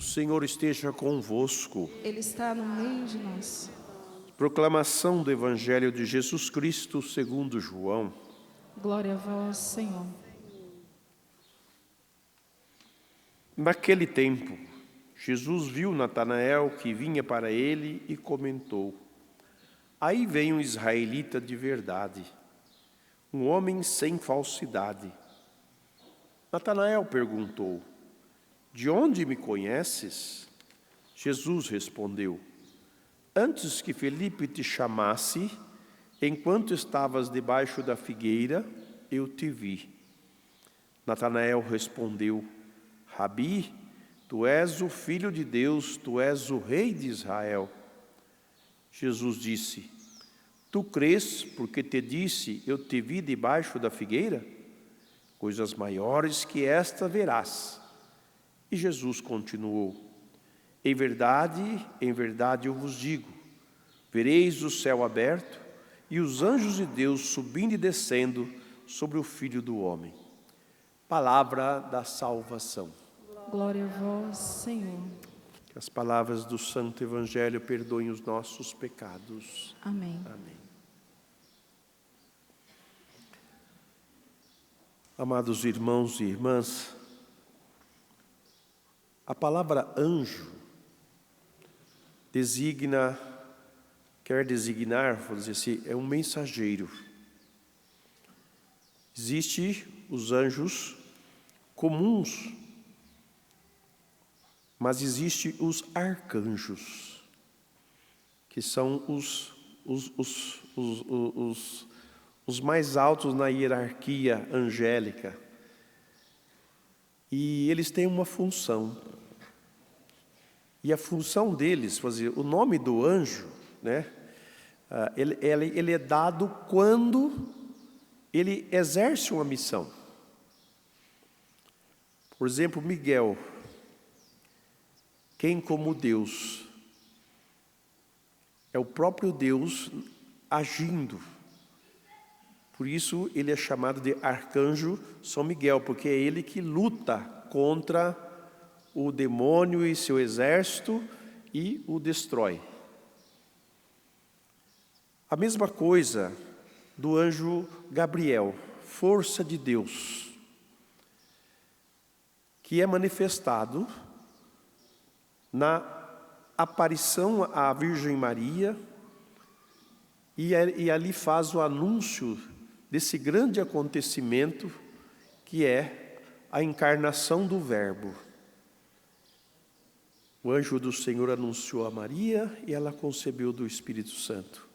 Senhor esteja convosco. Ele está no meio de nós. Proclamação do Evangelho de Jesus Cristo segundo João. Glória a vós, Senhor. Naquele tempo, Jesus viu Natanael que vinha para ele e comentou: Aí vem um israelita de verdade, um homem sem falsidade. Natanael perguntou: De onde me conheces? Jesus respondeu: Antes que Felipe te chamasse, enquanto estavas debaixo da figueira, eu te vi. Natanael respondeu: Rabi, tu és o Filho de Deus, tu és o Rei de Israel. Jesus disse: Tu crês porque te disse, eu te vi debaixo da figueira? Coisas maiores que esta verás. E Jesus continuou: em verdade eu vos digo, vereis o céu aberto e os anjos de Deus subindo e descendo sobre o Filho do Homem. Palavra da salvação. Glória a vós, Senhor. Que as palavras do Santo Evangelho perdoem os nossos pecados. Amém. Amém. Amados irmãos e irmãs, a palavra anjo quer designar, vou dizer assim, é um mensageiro. Existem os anjos comuns, mas existem os arcanjos, que são os mais altos na hierarquia angélica. E eles têm uma função. E a função deles, o nome do anjo, né, ele é dado quando ele exerce uma missão. Por exemplo, Miguel, quem como Deus? É o próprio Deus agindo. Por isso ele é chamado de arcanjo São Miguel, porque é ele que luta contra o demônio e seu exército e o destrói. A mesma coisa do anjo Gabriel, força de Deus, que é manifestado na aparição à Virgem Maria e ali faz o anúncio desse grande acontecimento que é a encarnação do Verbo. O anjo do Senhor anunciou a Maria e ela concebeu do Espírito Santo.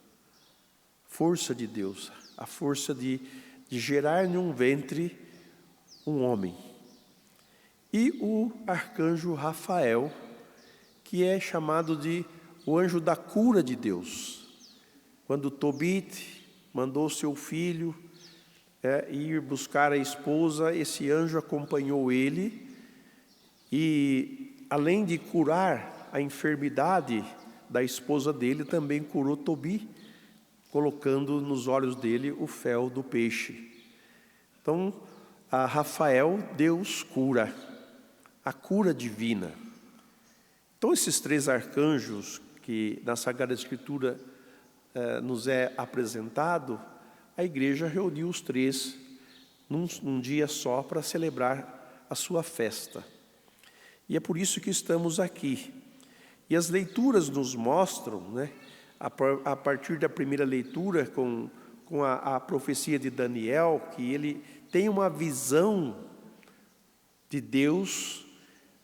Força de Deus, a força de gerar em um ventre um homem. E o arcanjo Rafael, que é chamado de o anjo da cura de Deus. Quando Tobit mandou seu filho ir buscar a esposa, esse anjo acompanhou ele e, além de curar a enfermidade da esposa dele, também curou Tobi, colocando nos olhos dele o fel do peixe. Então, a Rafael, Deus cura, a cura divina. Então, esses três arcanjos que na Sagrada Escritura nos é apresentado, a igreja reuniu os três num dia só para celebrar a sua festa. E é por isso que estamos aqui. E as leituras nos mostram, né, a partir da primeira leitura com a profecia de Daniel, que ele tem uma visão de Deus,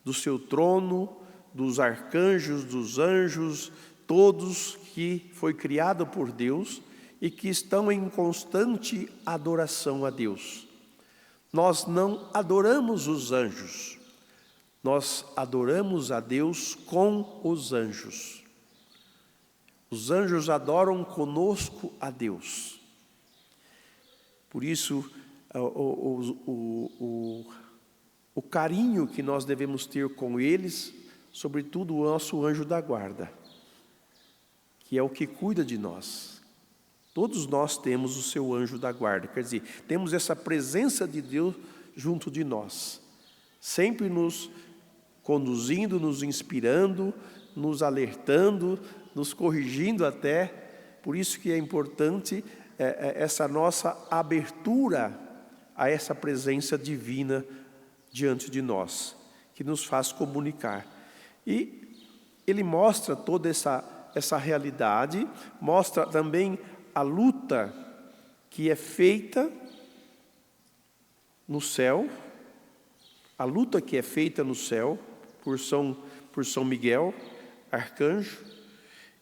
do seu trono, dos arcanjos, dos anjos, todos que foi criado por Deus e que estão em constante adoração a Deus. Nós não adoramos os anjos, nós adoramos a Deus com os anjos. Os anjos adoram conosco a Deus. Por isso, o carinho que nós devemos ter com eles, sobretudo o nosso anjo da guarda, que é o que cuida de nós. Todos nós temos o seu anjo da guarda, quer dizer, temos essa presença de Deus junto de nós, sempre nos conduzindo, nos inspirando, nos alertando, nos corrigindo até. Por isso que é importante essa nossa abertura a essa presença divina diante de nós, que nos faz comunicar. E ele mostra toda essa realidade, mostra também a luta que é feita no céu, a luta que é feita no céu por São Miguel, arcanjo,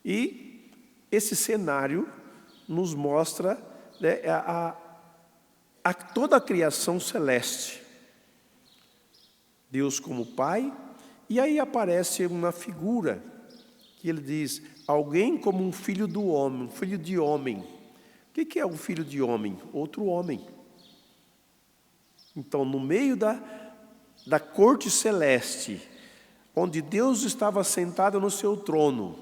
e esse cenário nos mostra, né, toda a criação celeste. Deus como Pai, e aí aparece uma figura que ele diz, alguém como um filho do homem, um filho de homem. O que é um filho de homem? Outro homem. Então, no meio da corte celeste, onde Deus estava sentado no seu trono,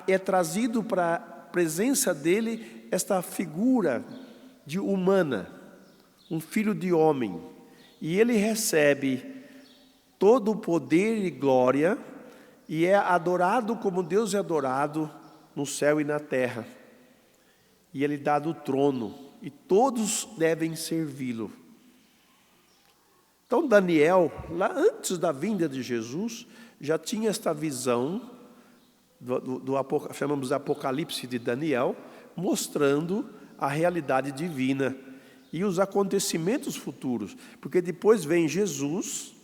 é trazido para a presença dele esta figura humana, um filho de homem, e ele recebe todo o poder e glória, e é adorado como Deus é adorado no céu e na terra, e ele dá do trono, e todos devem servi-lo. Então Daniel, lá antes da vinda de Jesus, já tinha esta visão, chamamos de Apocalipse de Daniel, mostrando a realidade divina e os acontecimentos futuros, porque depois vem Jesus,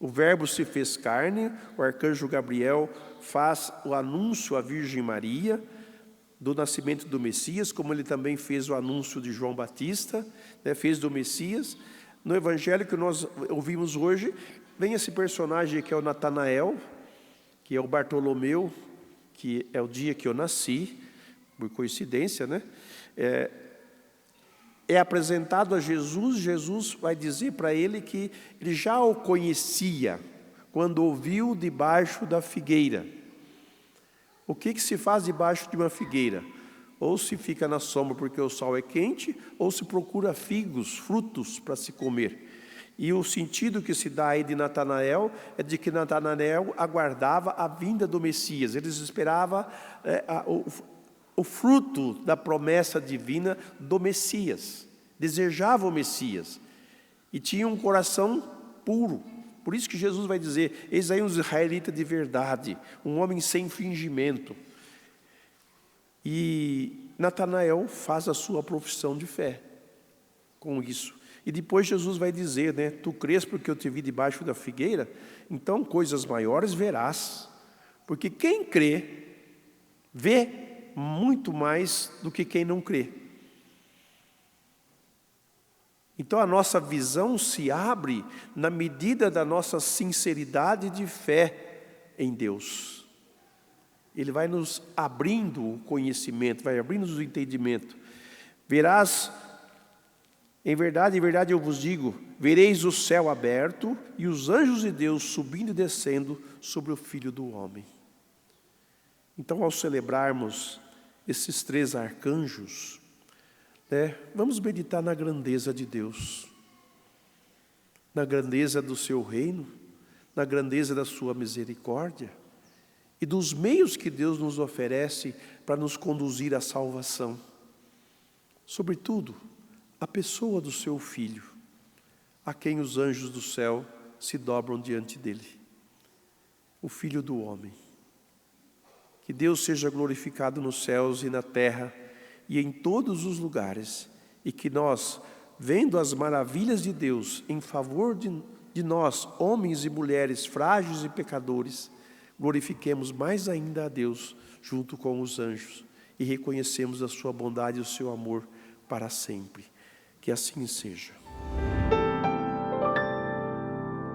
o Verbo se fez carne, o arcanjo Gabriel faz o anúncio à Virgem Maria do nascimento do Messias, como ele também fez o anúncio de João Batista, né, fez do Messias. No evangelho que nós ouvimos hoje, vem esse personagem que é o Natanael, que é o Bartolomeu, que é o dia que eu nasci, por coincidência, né? É apresentado a Jesus, Jesus vai dizer para ele que ele já o conhecia, quando ouviu debaixo da figueira. O que se faz debaixo de uma figueira? Ou se fica na sombra porque o sol é quente, ou se procura figos, frutos para se comer. E o sentido que se dá aí de Natanael é de que Natanael aguardava a vinda do Messias. Eles esperavam o fruto da promessa divina do Messias. Desejavam o Messias. E tinham um coração puro. Por isso que Jesus vai dizer, eis aí um israelita de verdade, um homem sem fingimento. E Natanael faz a sua profissão de fé com isso. E depois Jesus vai dizer, né, tu crês porque eu te vi debaixo da figueira? Então coisas maiores verás. Porque quem crê, vê muito mais do que quem não crê. Então a nossa visão se abre na medida da nossa sinceridade de fé em Deus. Ele vai nos abrindo o conhecimento, vai abrindo o entendimento. Verás, em verdade eu vos digo, vereis o céu aberto e os anjos de Deus subindo e descendo sobre o Filho do Homem. Então, ao celebrarmos esses 3 arcanjos, vamos meditar na grandeza de Deus, na grandeza do seu reino, na grandeza da sua misericórdia e dos meios que Deus nos oferece para nos conduzir à salvação. Sobretudo, a pessoa do seu Filho, a quem os anjos do céu se dobram diante dele, o Filho do homem. Que Deus seja glorificado nos céus e na terra e em todos os lugares, e que nós, vendo as maravilhas de Deus em favor de nós, homens e mulheres frágeis e pecadores, glorifiquemos mais ainda a Deus junto com os anjos e reconhecemos a sua bondade e o seu amor para sempre. Que assim seja.